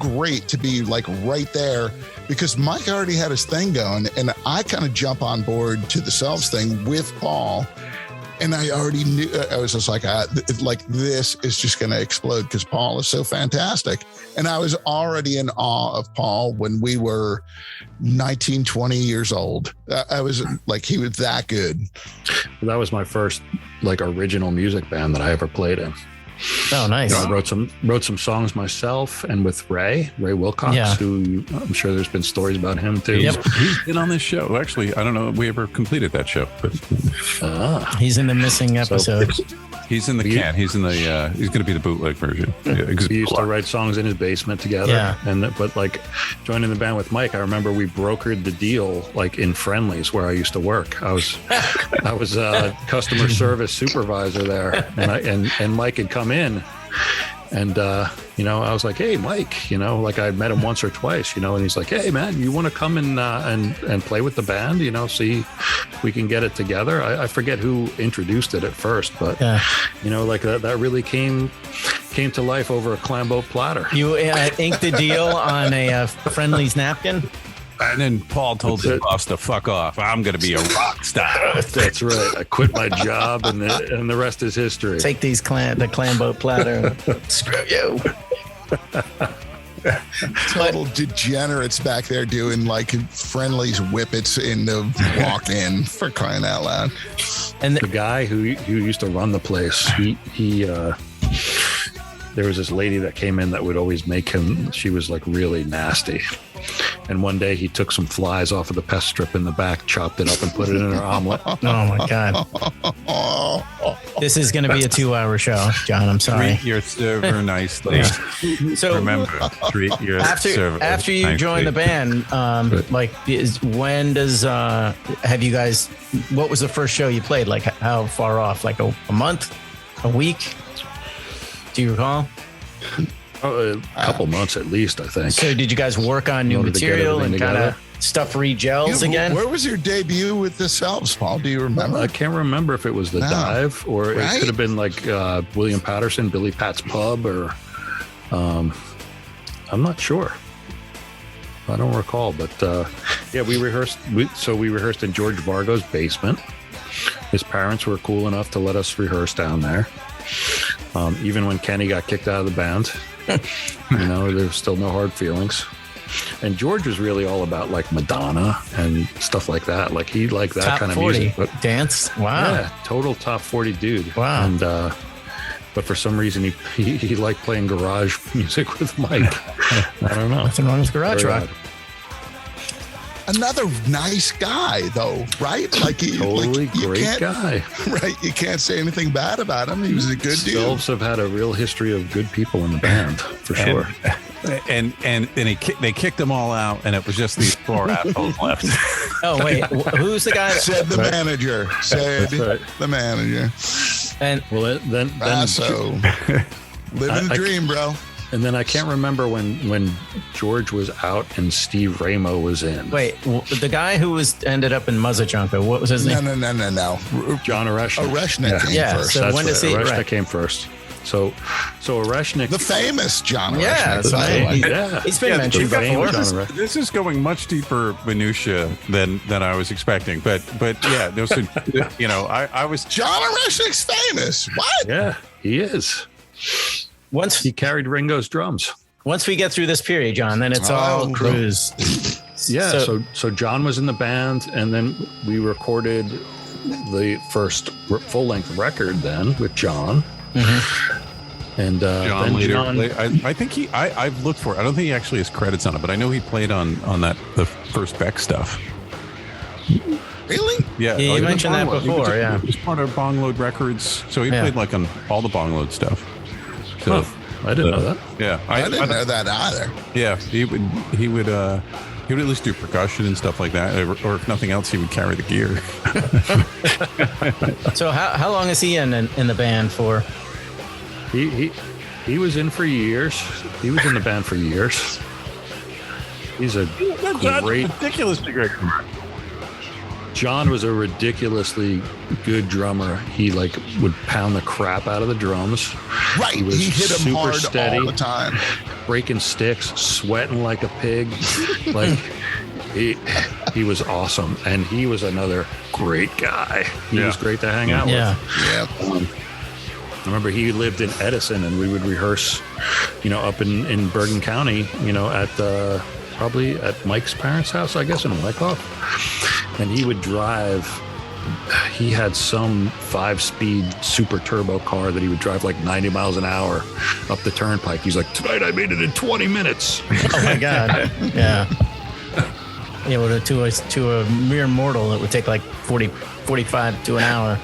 great to be like right there because Mike already had his thing going, and I kind of jump on board to the Selves thing with Paul. And I already knew, I was just like this is just going to explode because Paul is so fantastic. And I was already in awe of Paul when we were 19, 20 years old. I was like, he was that good. That was my first like original music band that I ever played in. Oh, nice. I wrote some songs myself and with Ray Wilcox, who I'm sure there's been stories about him too. Yep. He's been on this show. Actually, I don't know if we ever completed that show, but he's in the missing episode. He's in the can. He's in the. He's going to be the bootleg version. We used to write songs in his basement together. Yeah. But like joining the band with Mike, I remember we brokered the deal like in Friendly's where I used to work. I was a customer service supervisor there, and Mike had come in, and I was like, hey Mike, like I met him once or twice, and he's like, hey man, you want to come and play with the band, see if we can get it together. I forget who introduced it at first, but like that really came to life over a Clamboat platter. You inked the deal on a Friendly's napkin. And then Paul told his boss to fuck off. I'm going to be a rock star. That's right. I quit my job, and the rest is history. Take these the Clamboat platter. Screw you. Total degenerates back there doing like Friendly's whippets in the walk-in for crying out loud. And the guy who used to run the place, he there was this lady that came in that would always make him. She was like really nasty. And one day he took some flies off of the pest strip in the back, chopped it up, and put it in her omelet. Oh my God. This is going to be a 2-hour show, John. I'm sorry. Treat your server nicely. So remember, treat your server after you nicely. join the band, when does have you guys? What was the first show you played? Like how far off? Like a month, a week? Do you recall? A couple months at least, I think. So did you guys work on new material and kind of stuff re-gels again? Where was your debut with the Selves, Paul? Do you remember? I can't remember if it was the Dive or it could have been like William Patterson, Billy Pat's Pub, or I'm not sure. I don't recall, but we rehearsed. We rehearsed in George Vargo's basement. His parents were cool enough to let us rehearse down there. Even when Kenny got kicked out of the band, there was still no hard feelings. And George was really all about like Madonna and stuff like that. Like he liked that top kind of 40 music. But dance. Wow. Yeah, total top 40 dude. Wow. And but for some reason he liked playing garage music with Mike. I don't know. Nothing wrong with garage rock. Another nice guy, though, right? Like he, totally like, great guy, right? You can't say anything bad about him. He was a good dude. Selves have had a real history of good people in the band, for sure. And they kicked them all out, and it was just these 4 assholes left. Oh wait, who's the guy? Said the manager. Said the manager. And then so living the dream, bro. And then I can't remember when George was out and Steve Ramo was in. Wait, the guy who ended up in Muzzachunka, what was his name? No. John Oreshnik. Oreshnik came first. So when does he? Oreshnik came first. So Oreshnik, the famous John Oreshnik. Yeah, he's been mentioned before. This is going much deeper minutia than I was expecting. But yeah, I was John Oreshnik's famous. What? Yeah, he is. Once he carried Ringo's drums. Once we get through this period, John, then it's all cruise. Yeah. So John was in the band, and then we recorded the first full-length record then with John. Mm-hmm. And John later. I think I've looked for it. I don't think he actually has credits on it, but I know he played on the first Beck stuff. Really? Yeah. You mentioned that before. He was part of Bongload Records, so he played like on all the Bongload stuff. So, I didn't know that. Yeah, I didn't know that either. Yeah, he would at least do percussion and stuff like that, or if nothing else, he would carry the gear. So how long is he in the band for? He was in for years. He was in the band for years. He's a ridiculously great drummer. John was a ridiculously good drummer. He would pound the crap out of the drums. Right, he hit him super hard steady all the time. breaking sticks, sweating like a pig. Like he was awesome, and he was another great guy. He was great to hang out with. Yeah. I remember he lived in Edison, and we would rehearse, up in Bergen County, at probably at Mike's parents' house, I guess, in Wyckoff. And he would drive. He had some 5-speed super turbo car that he would drive like 90 miles an hour up the turnpike. He's like, tonight I made it in 20 minutes. Oh my God. Yeah. To a mere mortal, it would take like 45 to an hour.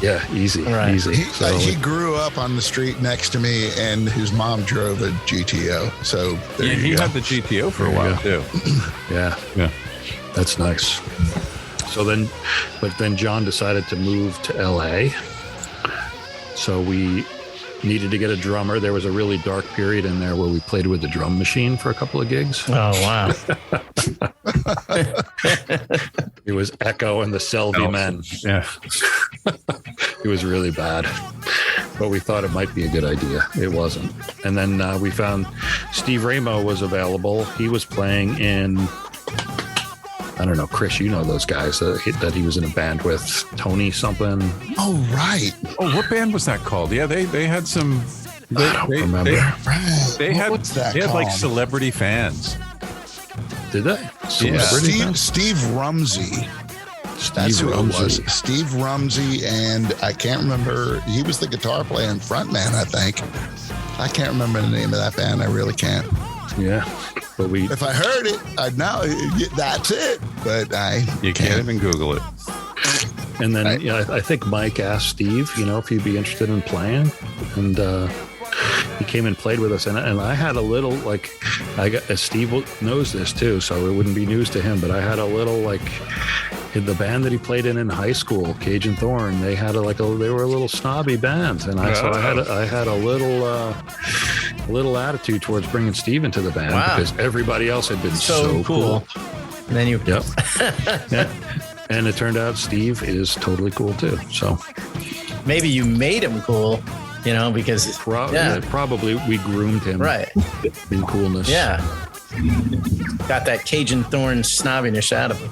Yeah, easy. Easy. He grew up on the street next to me, and his mom drove a GTO. So he had the GTO for a while too. Yeah. That's nice. So then John decided to move to LA. So we needed to get a drummer. There was a really dark period in there where we played with the drum machine for a couple of gigs. Oh, wow. It was Echo and the Selves men. Yeah. It was really bad, but we thought it might be a good idea. It wasn't. And then we found Steve Ramo was available. He was playing in, I don't know, Chris, you know those guys that he was in a band with, Tony something. Oh, right. Oh, what band was that called? Yeah, they had some. I don't remember. They had called? like celebrity fans. Did they? Steve Rumsey. That's who it was. Steve Rumsey, and I can't remember. He was the guitar player and frontman, I think. I can't remember the name of that band. I really can't. Yeah, but if I heard it, I'd know that's it. But you can't even Google it. And then I think Mike asked Steve, if he'd be interested in playing, and he came and played with us. And I had a little Steve knows this too, so it wouldn't be news to him. But I had a little in the band that he played in high school, Cajun Thorn. They had they were a little snobby band, and I had a little attitude towards bringing Steve into the band because everybody else had been so cool. And then you, yeah. And it turned out Steve is totally cool too. So maybe you made him cool, because probably we groomed him in coolness. Yeah. Got that Cajun Thorn snobbiness out of him.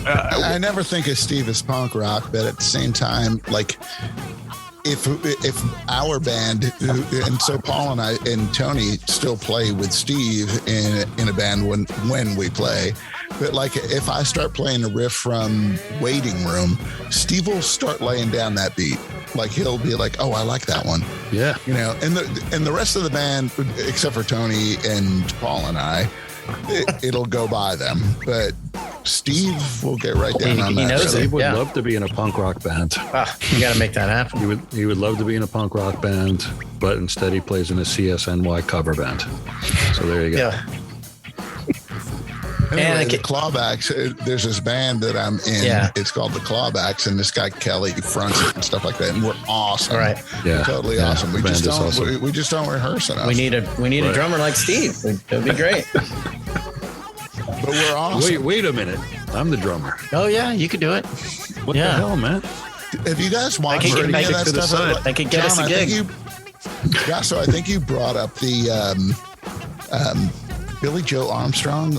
I never think of Steve as punk rock, but at the same time, if our band, and so Paul and I and Tony still play with Steve in a band when we play, but if I start playing a riff from Waiting Room, Steve will start laying down that beat. He'll be like, "Oh, I like that one." Yeah, and the rest of the band, except for Tony and Paul and I, it'll go by them, but Steve will get right down on that. He knows Steve would love to be in a punk rock band. You got to make that happen. He would love to be in a punk rock band, but instead he plays in a CSNY cover band. So there you go. Yeah. Anyway, the Clawbacks, there's this band that I'm in. Yeah. It's called the Clawbacks, and this guy Kelly fronts it and stuff like that. And we're awesome. All right. Yeah. We're totally awesome. We just don't rehearse enough. We need a drummer like Steve. That'd be great. But we're awesome. Wait a minute. I'm the drummer. Oh yeah, you could do it. What the hell, man? Have you guys watched any of that stuff? I could get us a gig. So I think you brought up the Billy Joe Armstrong,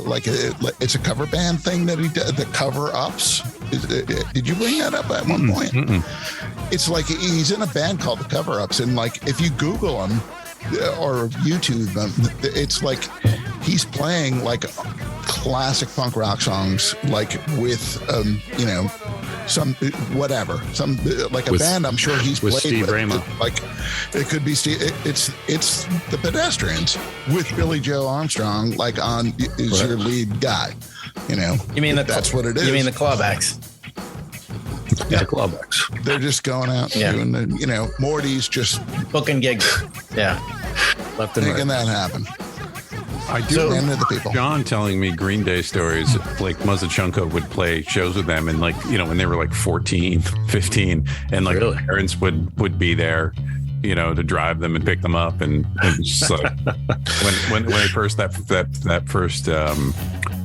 it's a cover band thing that he did, the cover ups. Did you bring that up at one point? It's he's in a band called the Cover Ups, and if you Google him or YouTube him, it's he's playing classic punk rock songs with some whatever, a band I'm sure he's with played Steve with. Ramo. It could be Steve. It's the Pedestrians with Billy Joe Armstrong your lead guy. You mean that's what it is. You mean the Clawbacks? Yeah, the Clawbacks. They're just going out and doing Morty's just booking gigs. Yeah, left and right. Making that happen. I do remember the people. John telling me Green Day stories, Mazachunko would play shows with them, and when they were 14, 15, and really? Parents would be there, to drive them and pick them up, and it was when they first that first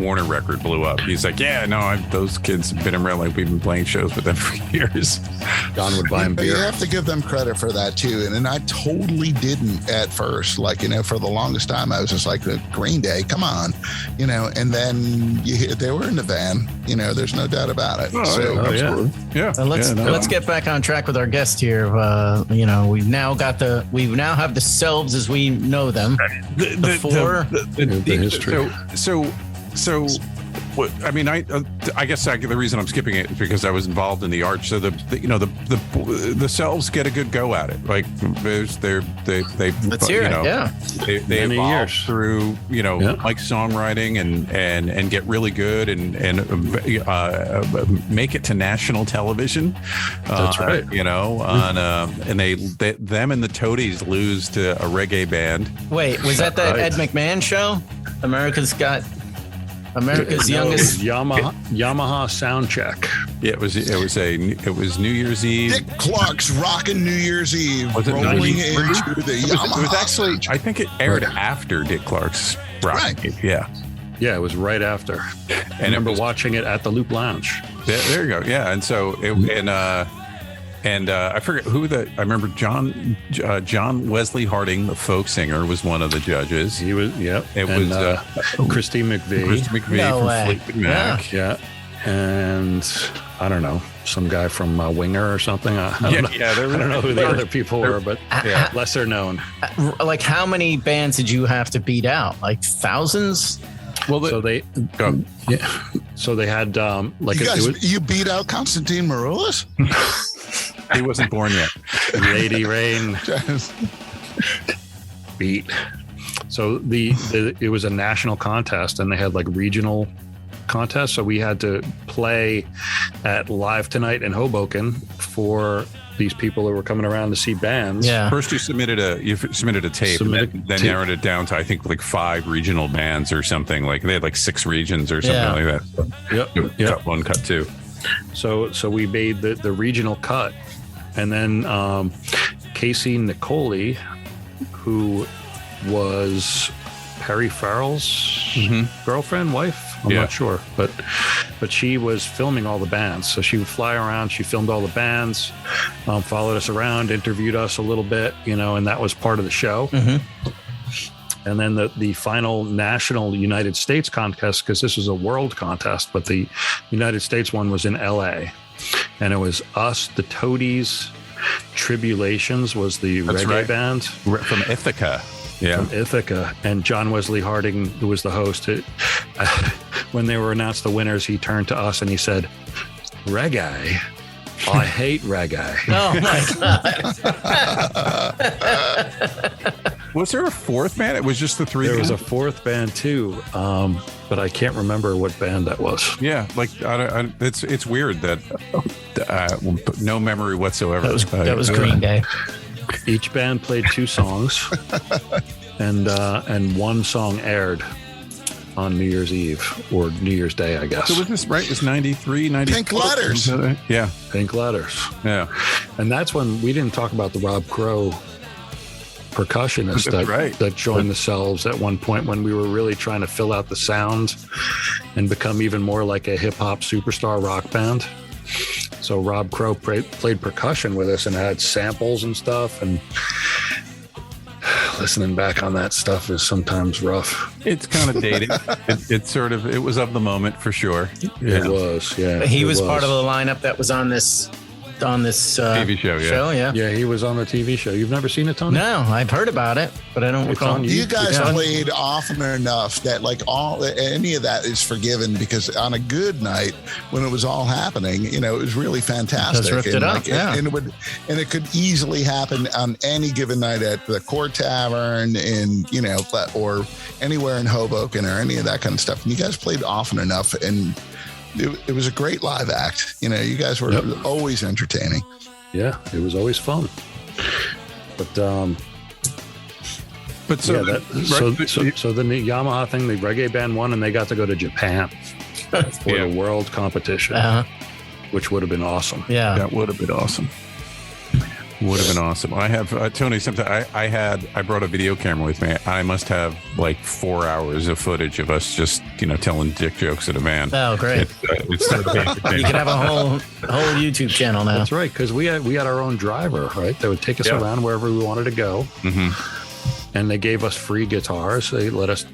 Warner record blew up. He's like, yeah, no, those kids have been around. Like, we've been playing shows with them for years. John would buy him beer. You have to give them credit for that too. And I totally didn't at first. Like, for the longest time, I was just like, Green Day, come on, and then they were in the van. There's no doubt about it. Absolutely. Yeah. So let's get back on track with our guest here. We've now have the Selves as we know them. The history. So I guess the reason I'm skipping it is because I was involved in the arch. So the Selves get a good go at it. Like they let's hear it. Yeah, they evolve through like songwriting and get really good and make it to national television. That's right. And them and the Toadies lose to a reggae band. Wait, was that the Ed McMahon show? America's Youngest Yamaha sound check. Yeah, it was New Year's Eve. Dick Clark's rocking New Year's Eve. Was it rolling into the Yamaha? It was actually, I think it aired after Dick Clark's rocking. Right. Yeah, it was right after. I remember watching it at the Loop Lounge. There you go. Yeah, and so I forget I remember John Wesley Harding, the folk singer, was one of the judges. He was, yeah. It was Christy McVie. Christy McVie from Fleetwood Mac. Yeah. And I don't know, some guy from Winger or something. I don't know who the other people were, but lesser known. Like, how many bands did you have to beat out? Like thousands? Well, so they had you beat out Constantine Maroulis? He wasn't born yet. Lady Rain beat. So it was a national contest, and they had like regional contests. So we had to play at Live Tonight in Hoboken for these people who were coming around to see bands. Yeah. First, you submitted a tape, then narrowed it down to, I think, like 5 regional bands or something. Like they had like 6 regions or something like that. Yep. Cut 1, cut 2. So we made the regional cut, and then Casey Nicoli, who was Perry Farrell's girlfriend, wife. I'm not sure, but she was filming all the bands. So she would fly around. She filmed all the bands, followed us around, interviewed us a little bit, and that was part of the show. And then the final national United States contest, because this was a world contest, but the United States one was in LA, and it was us, the Toadies, Tribulations was the reggae band from Ithaca. Yeah. From Ithaca, and John Wesley Harding, who was the host, when they were announced the winners, he turned to us and he said, "Reggae? I hate reggae." Oh my God. Was there a 4th band? It was just the 3. There was a 4th band too, but I can't remember what band that was. Yeah, like it's weird that no memory whatsoever. That was Green Day. Each band played 2 songs, and one song aired on New Year's Eve or New Year's Day, I guess. So was this right? It was 93, 94? Pink Letters. Yeah. Pink Letters. Yeah. And that's when we didn't talk about the Rob Crow percussionist that joined the Selves at one point, when we were really trying to fill out the sound and become even more like a hip-hop superstar rock band. So Rob Crow played percussion with us and had samples and stuff, and listening back on that stuff is sometimes rough. It's kind of dated. It was of the moment for sure. It was, yeah. But he was part of the lineup that was on this TV show. Yeah, he was on the TV show. You've never seen it, Tony? No, I've heard about it, but I don't recall. You guys played often enough that like any of that is forgiven, because on a good night when it was all happening, it was really fantastic. Just ripped it up, and it could easily happen on any given night at the Court Tavern or anywhere in Hoboken or any of that kind of stuff. And you guys played often enough, and it was a great live act. You guys were always entertaining. Yeah, it was always fun. But then the Yamaha thing, the reggae band won, and they got to go to Japan for the world competition, which would have been awesome. Yeah, that would have been awesome. Would have been awesome. I have Tony. Something I brought a video camera with me. I must have like 4 hours of footage of us just telling dick jokes at a van. Oh, great! It's so You could have a whole YouTube channel now. That's right, because we had our own driver, right? That would take us around wherever we wanted to go. Mm-hmm. And they gave us free guitars. They let us